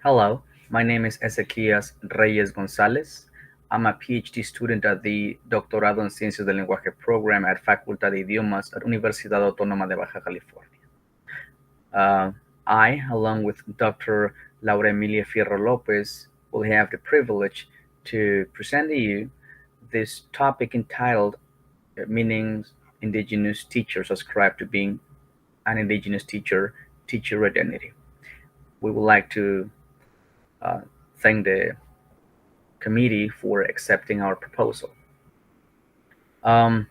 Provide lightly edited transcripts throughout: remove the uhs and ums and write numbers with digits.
Hello, my name is Ezequías Reyes González. I'm a PhD student at the Doctorado en Ciencias del Lenguaje program at Facultad de Idiomas at Universidad Autónoma de Baja California. Uh, I, along with Dr. Laura Emilia Fierro López, will have the privilege to present to you this topic entitled Meanings Indigenous Teachers Ascribe to Being an Indigenous Teacher Identity. We would like to uh, thank the committee for accepting our proposal. Um,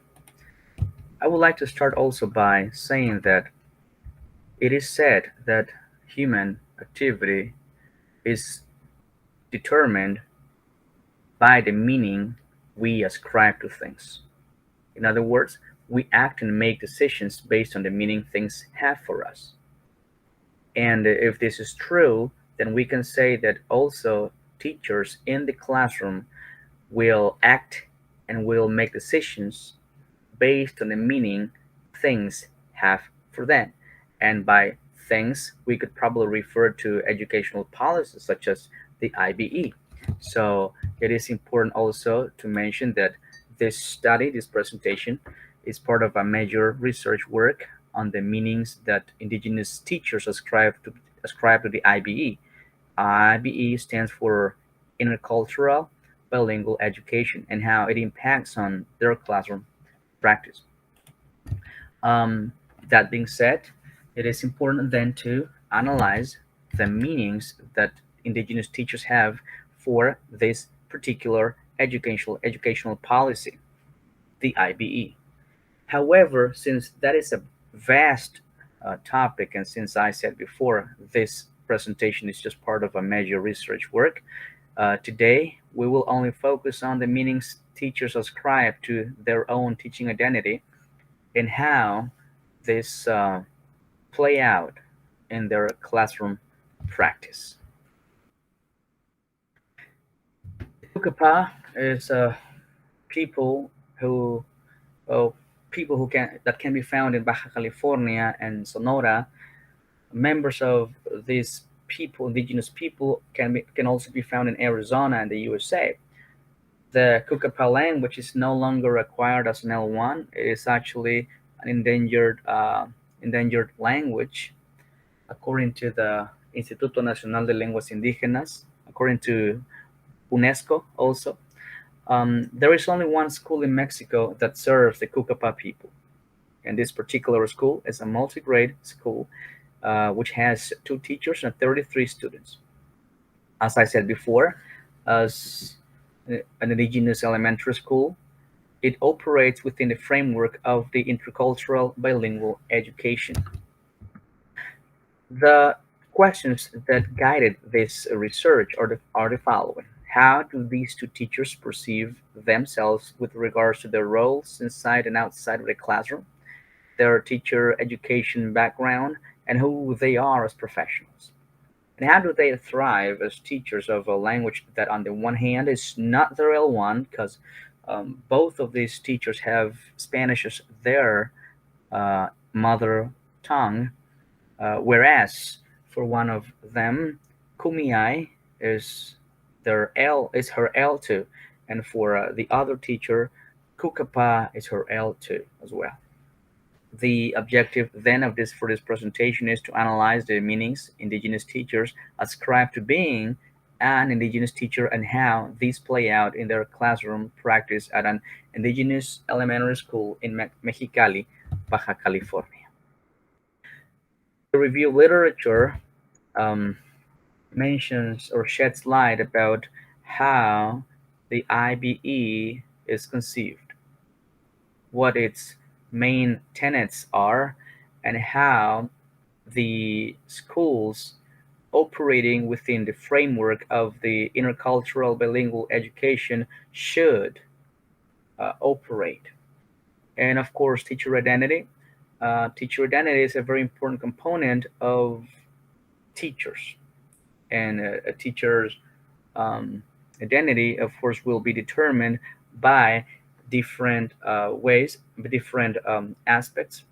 I would like to start also by saying that it is said that human activity is determined by the meaning we ascribe to things. In other words, we act and make decisions based on the meaning things have for us. And if this is true, then we can say that also teachers in the classroom will act and will make decisions based on the meaning things have for them. And by things, we could probably refer to educational policies such as the IBE. So it is important also to mention that this study, this presentation, is part of a major research work on the meanings that indigenous teachers ascribe to the IBE. IBE stands for intercultural bilingual education and how it impacts on their classroom practice. Um, that being said, it is important then to analyze the meanings that indigenous teachers have for this particular educational policy, the IBE. However, since that is a vast topic, and since I said before, this presentation is just part of a major research work, today we will only focus on the meanings teachers ascribe to their own teaching identity and how this play out in their classroom practice. Kukapa is people who uh, people who can be found in Baja California and Sonora. Members of these people, indigenous people, can also be found in Arizona and the USA. The Kukapa language is no longer required as an L1. It is actually an endangered language according to the Instituto Nacional de Lenguas Indígenas, according to UNESCO also. There is only one school in Mexico that serves the Kukapa people. And this particular school is a multi-grade school which has 2 teachers and 33 students. As I said before, as an indigenous elementary school, it operates within the framework of the intercultural bilingual education. The questions that guided this research are the following. How do these 2 teachers perceive themselves with regards to their roles inside and outside of the classroom, their teacher education background, and who they are as professionals? And how do they thrive as teachers of a language that, on the one hand, is not their L1, because both of these teachers have Spanish as their mother tongue, whereas for one of them, Kumiai is her L2, and for the other teacher, Kukapa is her L2 as well. The objective then of this presentation is to analyze the meanings indigenous teachers ascribe to being an indigenous teacher and how these play out in their classroom practice at an indigenous elementary school in Mexicali, Baja California. The review literature um, mentions or sheds light about how the IBE is conceived, what its main tenets are, and how the schools operating within the framework of the intercultural bilingual education should operate. And of course, teacher identity. Teacher identity is a very important component of teachers, and a teacher's um, identity, of course, will be determined by different ways, different aspects.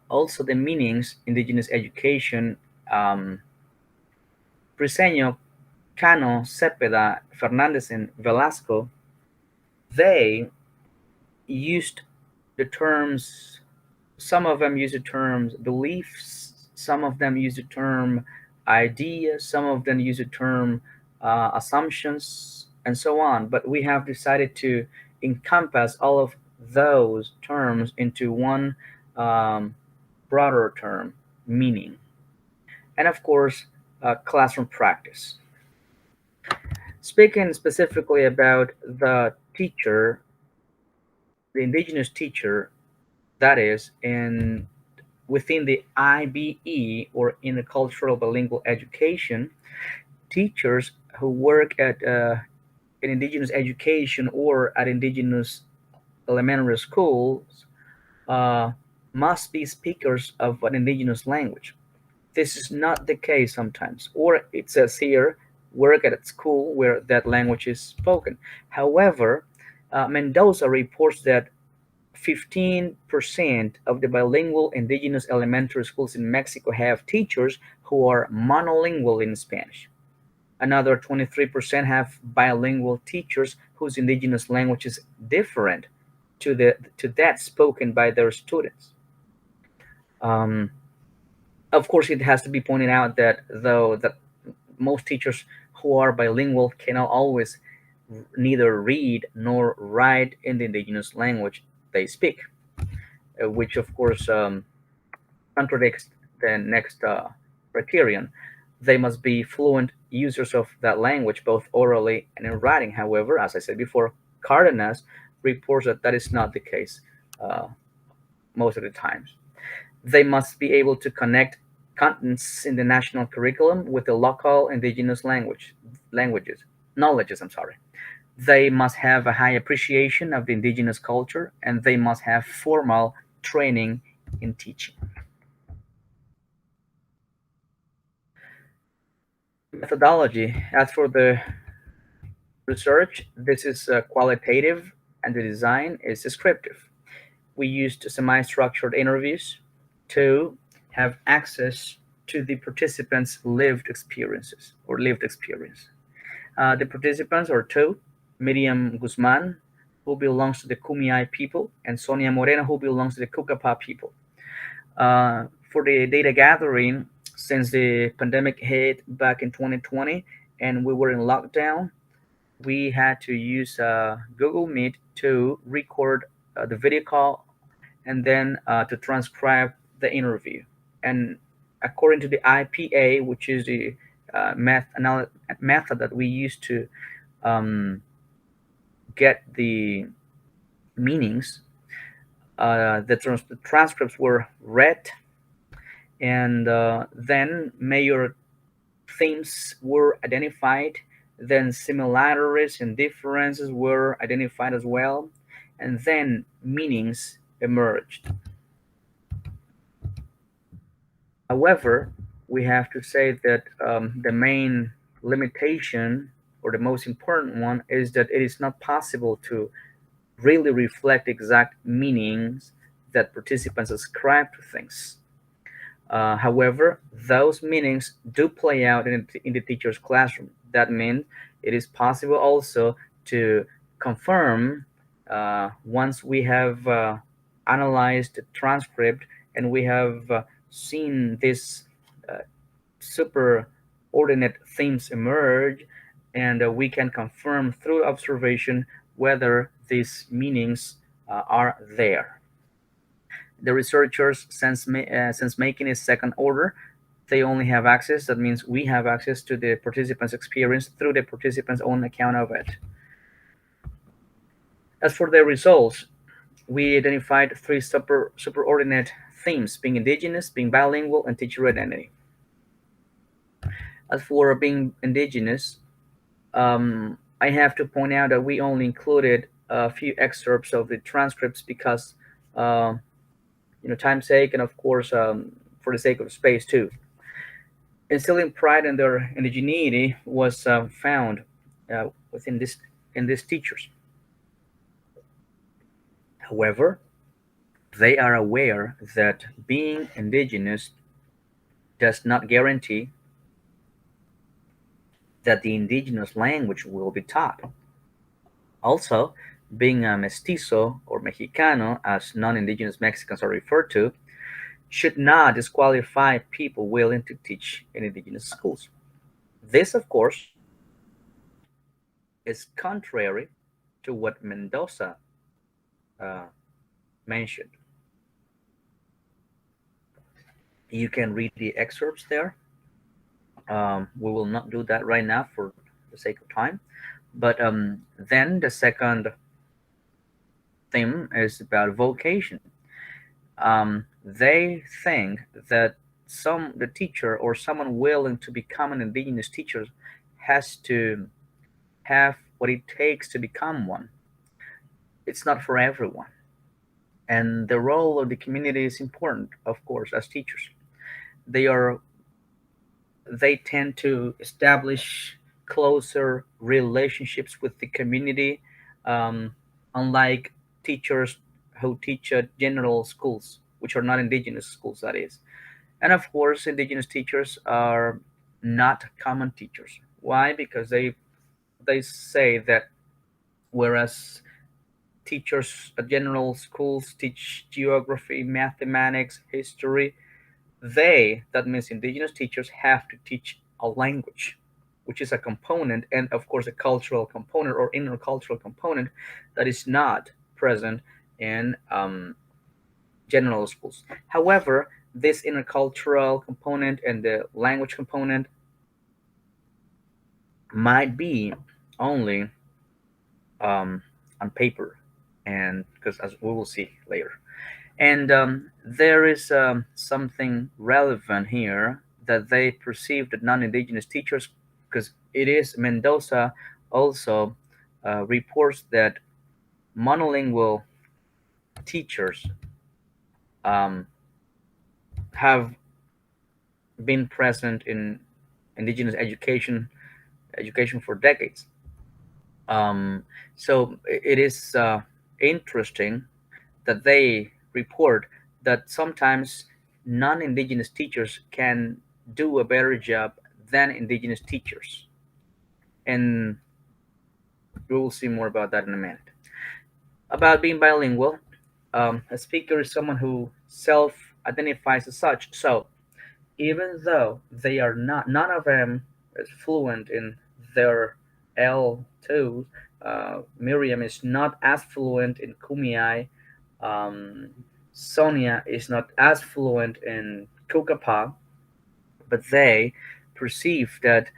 Also, the meanings indigenous education Briseño, Cano, Cepeda, Fernandez, and Velasco, they used the terms, some of them use the terms beliefs, some of them use the term ideas, some of them use the term assumptions, and so on. But we have decided to encompass all of those terms into one um, broader term, meaning. And of course, classroom practice. Speaking specifically about the teacher, the indigenous teacher, that is in within the IBE, or intercultural bilingual education, teachers who work at in indigenous education or at indigenous elementary schools uh, must be speakers of an indigenous language. This is not the case sometimes, or it says here, work at a school where that language is spoken. However, Mendoza reports that 15% of the bilingual indigenous elementary schools in Mexico have teachers who are monolingual in Spanish. Another 23% have bilingual teachers whose indigenous language is different to that spoken by their students. Um, of course, it has to be pointed out that though that most teachers who are bilingual cannot always neither read nor write in the indigenous language they speak, which of course contradicts the next criterion. They must be fluent users of that language, both orally and in writing. However, as I said before, Cardenas reports that that is not the case uh, most of the times. They must be able to connect contents in the national curriculum with the local indigenous languages, knowledges. I'm sorry. They must have a high appreciation of the indigenous culture, and they must have formal training in teaching. Methodology. As for the research, this is qualitative, and the design is descriptive. We used semi-structured interviews to have access to the participants' lived experiences or lived experience. The participants are two: Miriam Guzman, who belongs to the Kumeyaay people, and Sonia Moreno, who belongs to the Kukapa people. For the data gathering, since the pandemic hit back in 2020 and we were in lockdown, we had to use Google Meet to record the video call and then to transcribe the interview. And according to the IPA, which is the method that we use to um, get the meanings, the transcripts were read, and then major themes were identified, then similarities and differences were identified as well, and then meanings emerged. However, we have to say that the main limitation, or the most important one, is that it is not possible to really reflect exact meanings that participants ascribe to things. However, those meanings do play out in the teacher's classroom. That means it is possible also to confirm once we have analyzed the transcript and we have seen these uh, superordinate themes emerge, and we can confirm through observation whether these meanings are there. The researchers, since making is second order, they only have access. That means we have access to the participants' experience through the participants' own account of it. As for the results, we identified three superordinate themes: being indigenous, being bilingual, and teacher identity. As for being indigenous, I have to point out that we only included a few excerpts of the transcripts because uh, time's sake, and of course for the sake of space too. Instilling pride in their indigeneity was found within this in these teachers. However, they are aware that being indigenous does not guarantee that the indigenous language will be taught. Also, being a mestizo or mexicano, as non-indigenous Mexicans are referred to, should not disqualify people willing to teach in indigenous schools. This, of course, is contrary to what Mendoza uh, mentioned. You can read the excerpts there. We will not do that right now for the sake of time. But then the second theme is about vocation. They think that the teacher or someone willing to become an indigenous teacher has to have what it takes to become one. It's not for everyone. And the role of the community is important, of course, as teachers. They are they tend to establish closer relationships with the community, um, unlike teachers who teach at general schools, which are not indigenous schools, that is. And of course, indigenous teachers are not common teachers. Why? Because they say that whereas teachers at general schools teach geography, mathematics, history, that means indigenous teachers, have to teach a language, which is a component, and of course a cultural component or intercultural component that is not present in general schools. However, this intercultural component and the language component might be only on paper, and because as we will see later. And there is something relevant here that they perceive that non-indigenous teachers, because it is Mendoza also reports that monolingual teachers um, have been present in indigenous education for decades. So it is interesting that they report that sometimes non-indigenous teachers can do a better job than indigenous teachers, and we will see more about that in a minute. About being bilingual, a speaker is someone who self-identifies as such. So even though they are not, none of them is fluent in their L2. Miriam is not as fluent in Kumeyaay. Um, Sonia is not as fluent in Kukapa, but they perceive that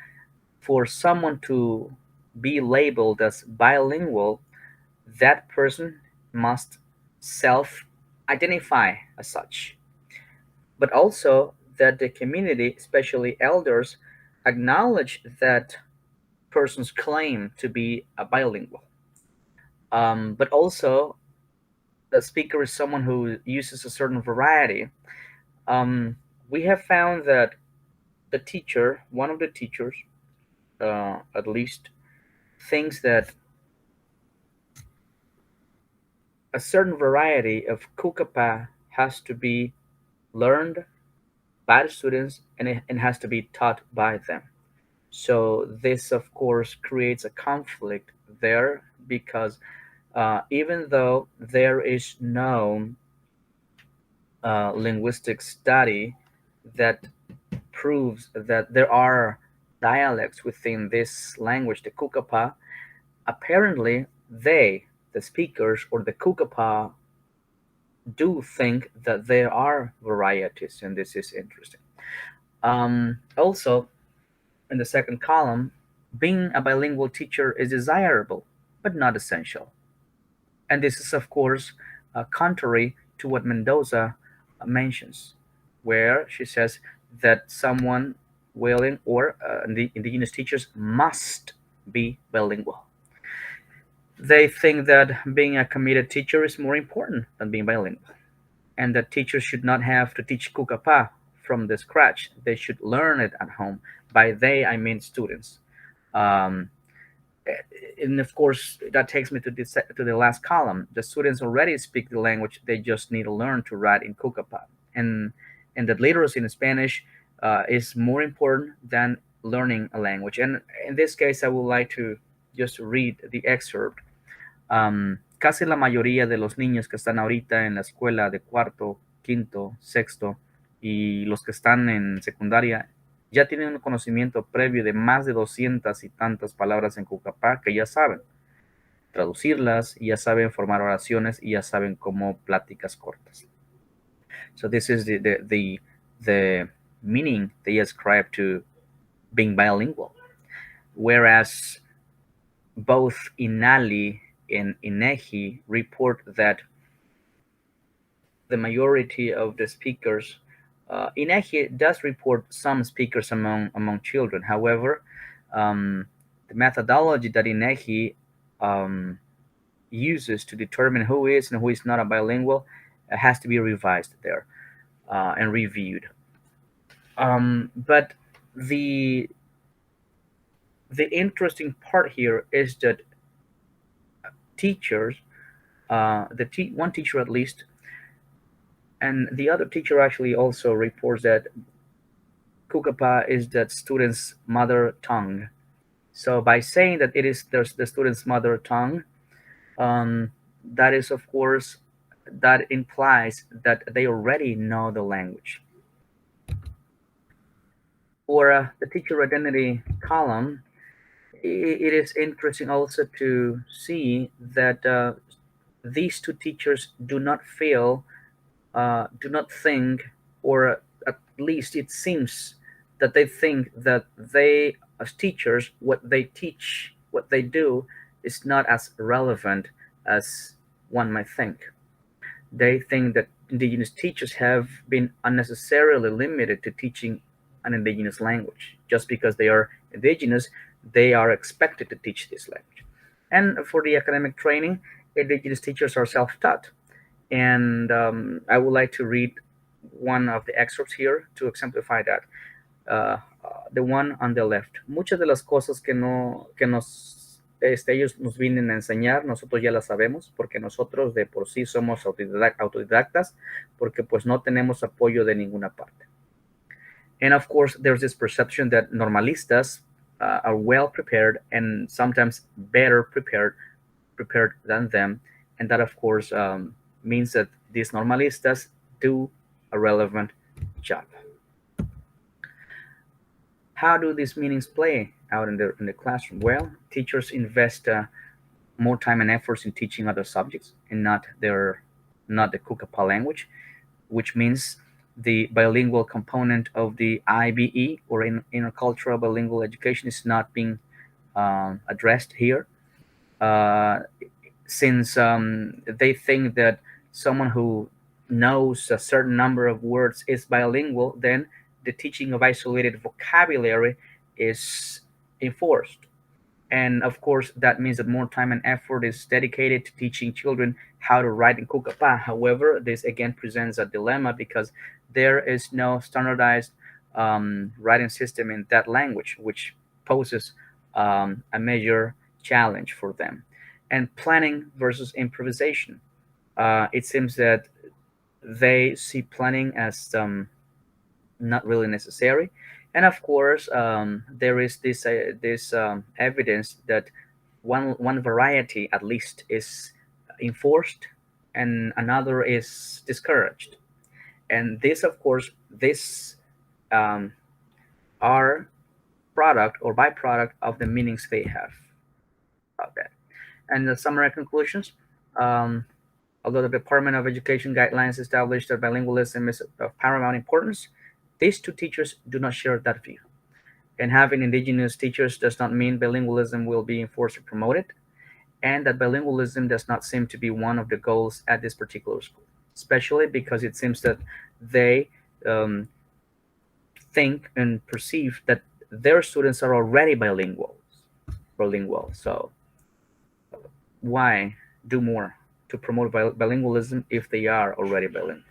for someone to be labeled as bilingual, that person must self identify as such, but also that the community, especially elders, acknowledge that person's claim to be a bilingual. But also, the speaker is someone who uses a certain variety. Um, we have found that one of the teachers, at least, thinks that a certain variety of kukapa has to be learned by the students, and it has to be taught by them. So this, of course, creates a conflict there because even though there is no linguistic study that proves that there are dialects within this language, the Kukapa, apparently the speakers or the Kukapa, do think that there are varieties, and this is interesting. Also, in the second column, being a bilingual teacher is desirable, but not essential. And this is, of course, contrary to what Mendoza mentions, where she says that someone willing or the indigenous teachers must be bilingual. They think that being a committed teacher is more important than being bilingual, and that teachers should not have to teach kukapa from the scratch. They should learn it at home. By they, I mean students. Um, and of course, that takes me to the last column. The students already speak the language; they just need to learn to write in kukapa, and that literacy in Spanish is more important than learning a language. And in this case, I would like to just read the excerpt. Casi la mayoría de los niños que están ahorita en la escuela de cuarto, quinto, sexto y los que están en secundaria ya tienen un conocimiento previo de más de 200 y tantas palabras en Cucapá que ya saben traducirlas, ya saben formar oraciones y ya saben cómo pláticas cortas. So this is the meaning they ascribe to being bilingual. Whereas both Inali and INEGI report that the majority of the speakers, INEGI does report some speakers among children. However, the methodology that INEGI uses to determine who is and who is not a bilingual has to be revised there and reviewed. But the interesting part here is that teachers, one teacher at least, and the other teacher actually also reports that Cucapá is that student's mother tongue. So by saying that it is the student's mother tongue, that is, of course, that implies that they already know the language. For the teacher identity column, it is interesting also to see that these two teachers do not think, or at least it seems that they think that they, as teachers, what they teach, what they do, is not as relevant as one might think. They think that indigenous teachers have been unnecessarily limited to teaching an indigenous language. Just because they are indigenous, they are expected to teach this language. And for the academic training, indigenous teachers are self-taught. And I would like to read one of the excerpts here to exemplify that. The one on the left. Muchas de las cosas que ellos nos vienen a enseñar, nosotros ya las sabemos, porque nosotros de por sí somos autodidactas, porque pues no tenemos apoyo de ninguna parte. And of course, there's this perception that normalistas are well prepared and sometimes better prepared than them. And that, of course, means that these normalistas do a relevant job. How do these meanings play out in the classroom? Well, teachers invest more time and efforts in teaching other subjects and not the Cucapá language, which means the bilingual component of the IBE, or intercultural bilingual education, is not being addressed here, since they think that someone who knows a certain number of words is bilingual, then the teaching of isolated vocabulary is enforced. And of course, that means that more time and effort is dedicated to teaching children how to write in Cucapá. However, this again presents a dilemma because there is no standardized writing system in that language, which poses a major challenge for them. And planning versus improvisation. It seems that they see planning as not really necessary. And of course, there is this evidence that one variety at least is enforced and another is discouraged. And this, of course, are product or byproduct of the meanings they have about that. And the summary conclusions. Although the Department of Education guidelines established that bilingualism is of paramount importance, these two teachers do not share that view. And having indigenous teachers does not mean bilingualism will be enforced or promoted, and that bilingualism does not seem to be one of the goals at this particular school, especially because it seems that they think and perceive that their students are already bilingual. So why do more to promote bilingualism if they are already bilingual?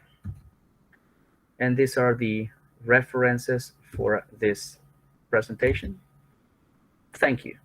And these are the references for this presentation. Thank you.